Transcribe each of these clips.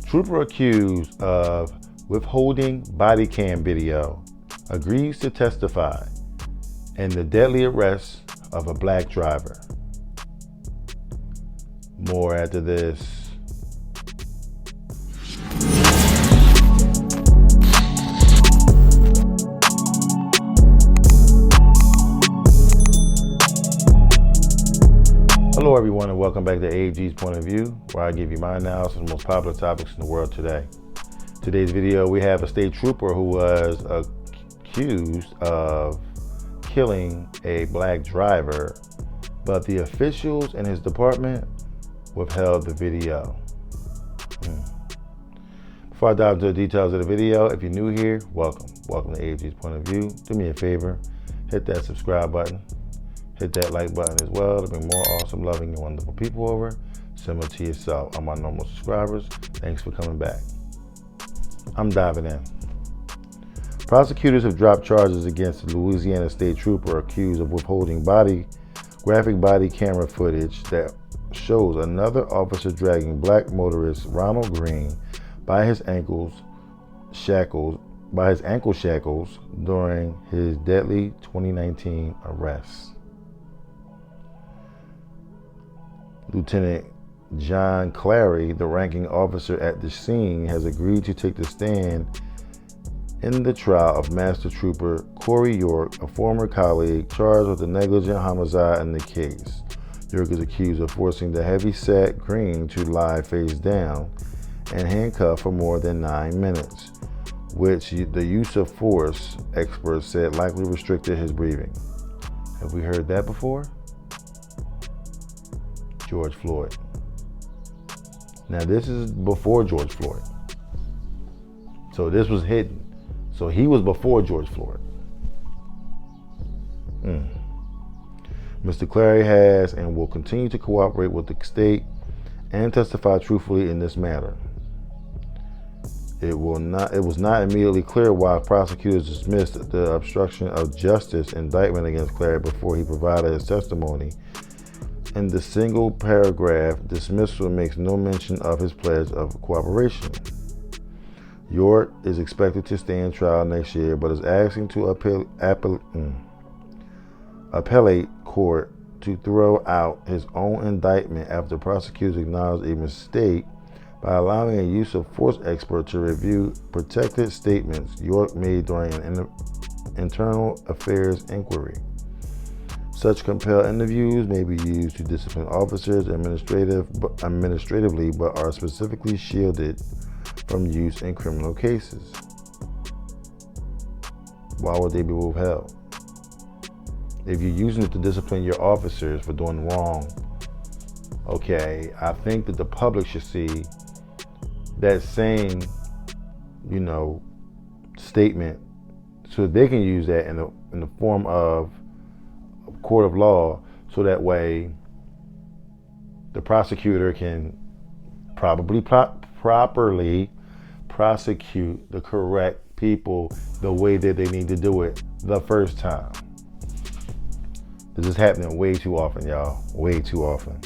Trooper accused of withholding body cam video agrees to testify in the deadly arrest of a black driver. More after this. Hello everyone and welcome back to AG's Point of View, where I give you my analysis of the most popular topics in the world today. Today's video, we have a state trooper who was accused of killing a black driver, but the officials in his department withheld the video. Before I dive into the details of the video, if you're new here, welcome. Welcome to AG's Point of View. Do me a favor, hit that subscribe button. Hit that like button as well to bring more awesome, loving, and wonderful people over, similar to yourself. I'm my normal subscribers. Thanks for coming back. I'm diving in. Prosecutors have dropped charges against the Louisiana state trooper accused of withholding graphic body camera footage that shows another officer dragging black motorist Ronald Greene by his ankle shackles during his deadly 2019 arrest. Lieutenant John Clary, the ranking officer at the scene, has agreed to take the stand in the trial of Master Trooper Kory York, a former colleague charged with the negligent homicide in the case. York is accused of forcing the heavyset Greene to lie face down and handcuffed for more than 9 minutes, which the use of force, experts said, likely restricted his breathing. Have we heard that before? George Floyd. Now this is before George Floyd. So this was hidden. So he was before George Floyd. Mr. Clary has and will continue to cooperate with the state and testify truthfully in this matter. It was not immediately clear why prosecutors dismissed the obstruction of justice indictment against Clary before he provided his testimony. In the single paragraph dismissal makes no mention of his pledge of cooperation. York is expected to stand trial next year, but is asking to appellate court to throw out his own indictment after prosecutors acknowledged a mistake by allowing a use of force expert to review protected statements York made during an internal affairs inquiry. Such compelled interviews may be used to discipline officers administratively, but are specifically shielded from use in criminal cases. Why would they be withheld? If you're using it to discipline your officers for doing wrong, okay, I think that the public should see that same, statement, so they can use that in the form of court of law, so that way the prosecutor can probably properly prosecute the correct people the way that they need to do it the first time. This is happening way too often, y'all. Way too often.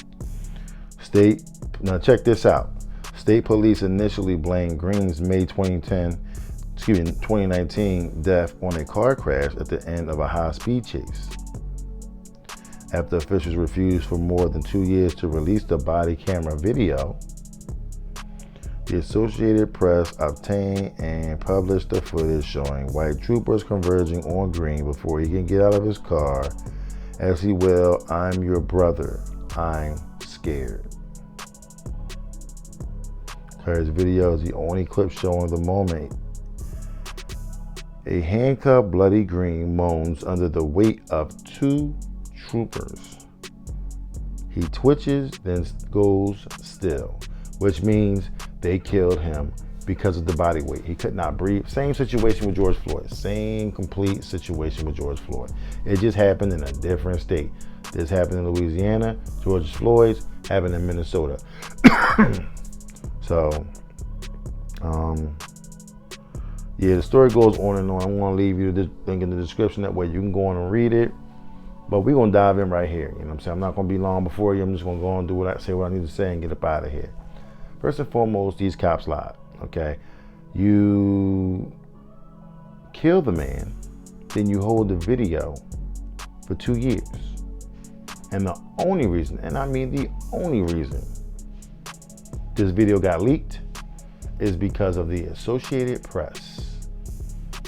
Now check this out. State police initially blamed Greene's May 2019 death on a car crash at the end of a high-speed chase. After officials refused for more than 2 years to release the body camera video, the Associated Press obtained and published the footage showing white troopers converging on Greene before he can get out of his car as he wailed, "I'm your brother, I'm scared." Clary's video is the only clip showing the moment a handcuffed, bloody Greene moans under the weight of 2 troopers. He twitches, then goes still, which means they killed him because of the body weight. He could not breathe. Same situation with George Floyd. Same complete situation with George Floyd. It just happened in a different state. This happened in Louisiana. George Floyd's happened in Minnesota. So, yeah, the story goes on and on. I want to leave you the link in the description. That way you can go on and read it. But we're going to dive in right here. You know what I'm saying? I'm not going to be long before you. I'm just going to go on and do what I need to say and get up out of here. First and foremost, these cops lied, okay? You kill the man, then you hold the video for 2 years. And the only reason, and I mean the only reason, this video got leaked is because of the Associated Press.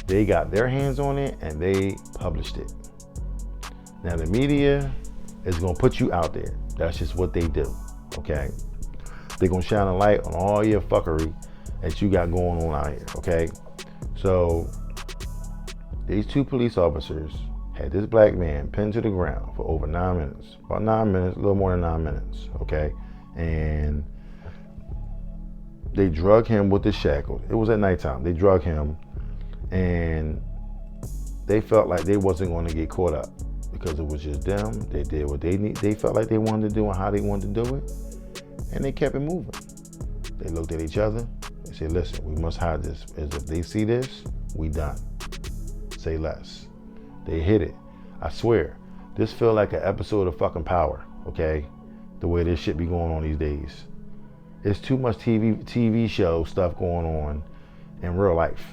They got their hands on it and they published it. Now the media is gonna put you out there. That's just what they do, okay? They're gonna shine a light on all your fuckery that you got going on out here, okay? So these 2 police officers had this black man pinned to the ground for over 9 minutes. About 9 minutes, a little more than 9 minutes, okay? And they drug him with the shackles. It was at nighttime. They drug him and they felt like they wasn't going to get caught up because it was just them. They did what they need. They felt like they wanted to do and how they wanted to do it. And they kept it moving. They looked at each other. They said, listen, we must hide this. As if they see this, we done. Say less. They hit it. I swear, this feel like an episode of fucking Power, okay? The way this shit be going on these days. It's too much TV show stuff going on in real life.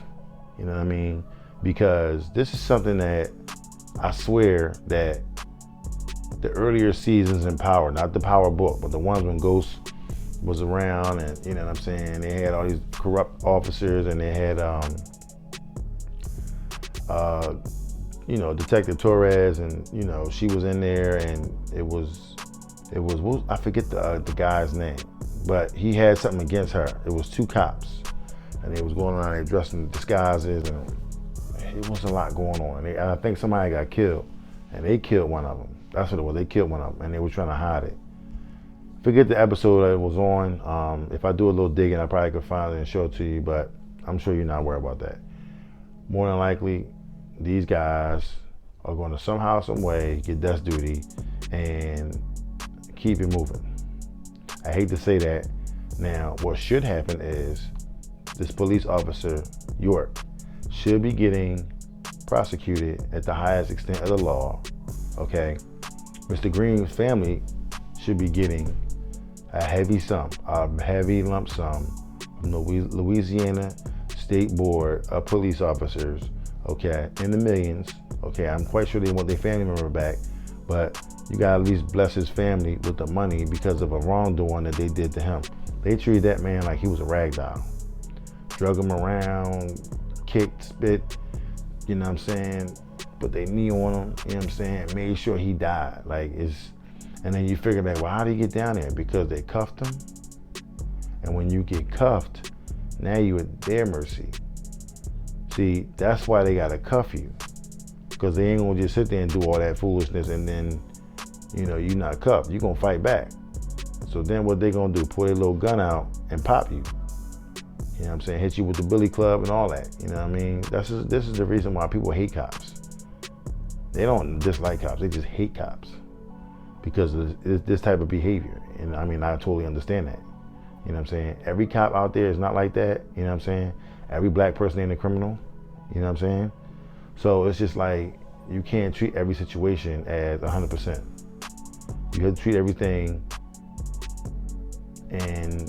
You know what I mean? Because this is something that I swear that the earlier seasons in Power, not the Power book, but the ones when Ghost was around and, you know what I'm saying, they had all these corrupt officers and they had, you know, Detective Torres, and you know she was in there, and it was I forget the guy's name, but he had something against her. It was 2 cops, and they was going around there dressed in disguises, and it was a lot going on. And I think somebody got killed, and they killed one of them. That's what it was. They killed one of them, and they were trying to hide it. Forget the episode that it was on. If I do a little digging, I probably could find it and show it to you, but I'm sure you're not worried about that. More than likely, these guys are going to somehow, some way get desk duty and keep it moving. I hate to say that. Now, what should happen is this police officer, York, should be getting prosecuted at the highest extent of the law, okay? Mr. Greene's family should be getting a heavy lump sum from the Louisiana State Board of Police Officers, okay, in the millions, okay? I'm quite sure they want their family member back, but you gotta at least bless his family with the money because of a wrongdoing that they did to him. They treated that man like he was a rag doll. Drug him around, kicked, spit, you know what I'm saying? Put their knee on him, you know what I'm saying? Made sure he died. And then you figure back, well, how did he get down there? Because they cuffed him. And when you get cuffed, now you at their mercy. See, that's why they gotta cuff you. Because they ain't gonna just sit there and do all that foolishness and then, you know, you're not cuffed. You're gonna fight back. So then what they gonna do? Pull their little gun out and pop you. You know what I'm saying? Hit you with the billy club and all that. You know what I mean? This is the reason why people hate cops. They don't dislike cops, they just hate cops. Because of this type of behavior. And I mean, I totally understand that. You know what I'm saying? Every cop out there is not like that. You know what I'm saying? Every black person ain't a criminal. You know what I'm saying? So it's just like, you can't treat every situation as 100%. You have to treat everything in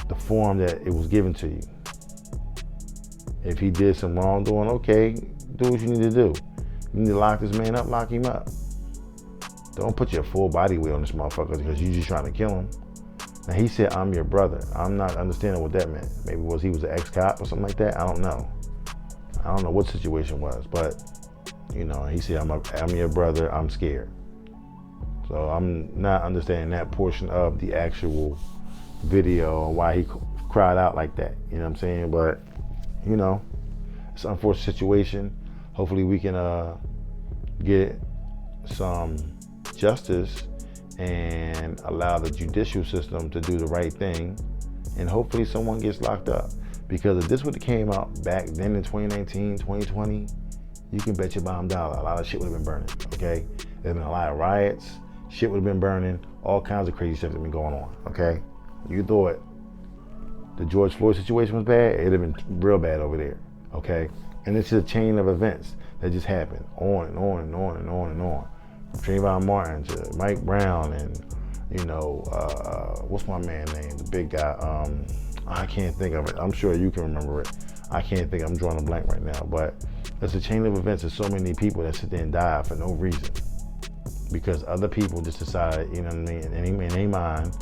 the form that it was given to you. If he did some wrongdoing, okay, do what you need to do. You need to lock this man up, lock him up. Don't put your full body weight on this motherfucker because you're just trying to kill him. Now he said, I'm your brother. I'm not understanding what that meant. Maybe he was an ex-cop or something like that. I don't know. I don't know what the situation was, but you know, he said, I'm your brother, I'm scared. So I'm not understanding that portion of the actual video and why he cried out like that. You know what I'm saying? But, you know, it's an unfortunate situation. Hopefully we can get some justice and allow the judicial system to do the right thing, and hopefully someone gets locked up. Because if this would have came out back then in 2019, 2020, you can bet your bottom dollar a lot of shit would have been burning, okay? There's been a lot of riots, shit would have been burning, all kinds of crazy stuff that been going on, okay? You thought the George Floyd situation was bad, it'd have been real bad over there, okay? And it's just a chain of events that just happened on and on and on and on and on. From Trayvon Martin to Mike Brown and You know, what's my man name? The big guy. I can't think of it. I'm sure you can remember it. I can't think. I'm drawing a blank right now. But it's a chain of events of so many people that sit there and die for no reason. Because other people just decided, you know what I mean, in their mind,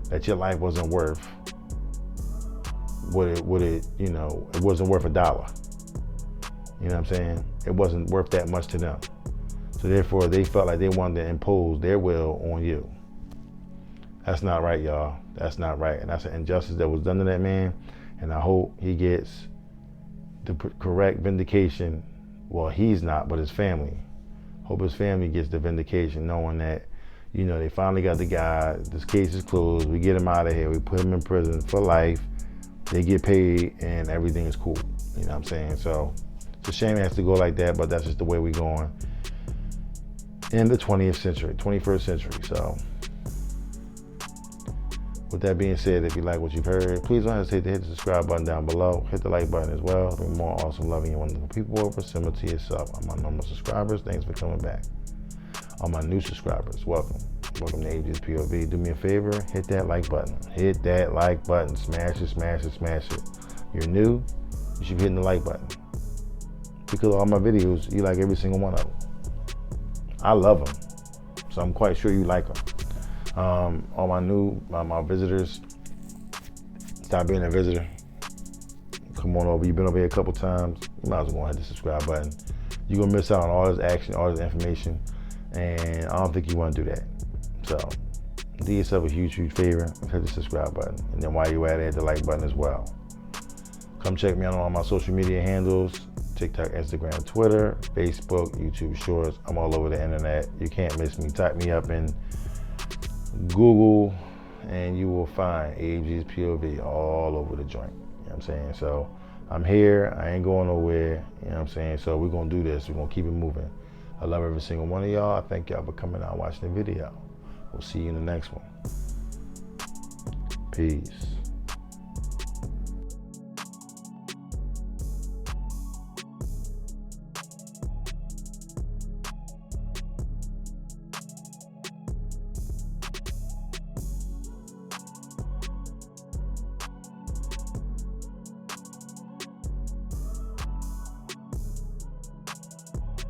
that your life wasn't worth what it, you know, it wasn't worth $1. You know what I'm saying? It wasn't worth that much to them. So therefore, they felt like they wanted to impose their will on you. That's not right, y'all. That's not right. And that's an injustice that was done to that man. And I hope he gets the correct vindication. Well, he's not, but his family. Hope his family gets the vindication, knowing that, you know, they finally got the guy. This case is closed. We get him out of here. We put him in prison for life. They get paid, and everything is cool. You know what I'm saying? So it's a shame it has to go like that, but that's just the way we're going in the 20th century, 21st century. So with that being said, if you like what you've heard, please don't hesitate to hit the subscribe button down below. Hit the like button as well. Bring more awesome, loving, and wonderful people over, similar to yourself. All my normal subscribers, thanks for coming back. All my new subscribers, welcome. Welcome to AG's POV. Do me a favor, hit that like button. Hit that like button. Smash it, smash it, smash it. You're new, you should be hitting the like button. Because all my videos, you like every single one of them. I love them, so I'm quite sure you like them. All my visitors, stop being a visitor. Come on over. You've been over here a couple times. You might as well go ahead and hit the subscribe button. You're gonna miss out on all this action, all this information, and I don't think you want to do that. So do yourself a huge, huge favor and hit the subscribe button. And then while you're at it, hit the like button as well. Come check me out on all my social media handles: TikTok, Instagram, Twitter, Facebook, YouTube Shorts. I'm all over the internet. You can't miss me. Type me up in Google and you will find AG's POV all over the joint. You know what I'm saying? So I'm here. I ain't going nowhere. You know what I'm saying? So we're going to do this. We're going to keep it moving. I love every single one of y'all. I thank y'all for coming out and watching the video. We'll see you in the next one. Peace.